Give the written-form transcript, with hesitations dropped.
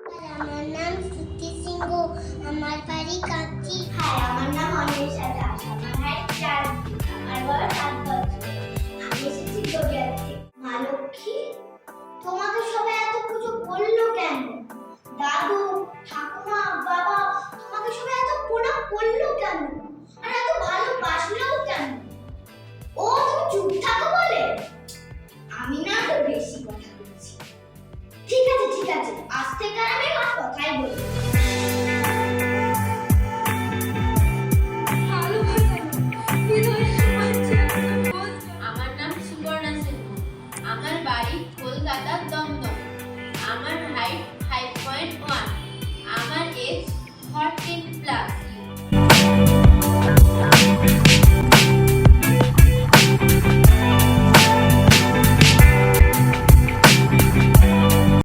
আমার নাম শ্রুতি সিংহ, আমার বাড়ি কাঁচি। হ্যাঁ, আমার নাম অনিমেষা দাস, আমার হাইট 4 ফিট, আমার বয়স 8 বছর। আমি এসেছি গড়িয়া থেকে। মা লক্ষ্মী, তোমাকে সবাই এত পুজো করলো কেন? দাদু, ঠাকুমা, বাবা, তোমাকে সবাই এত প্রণাম করলো কেন? আর এত ভালোবাসলো কেন? ও, তুমি চুপ থাকো বলে? আমি না তো বেশি কথা বলছি। ঠিক আছে, আজ থেকে আর আমি আর কথাই বলবো না।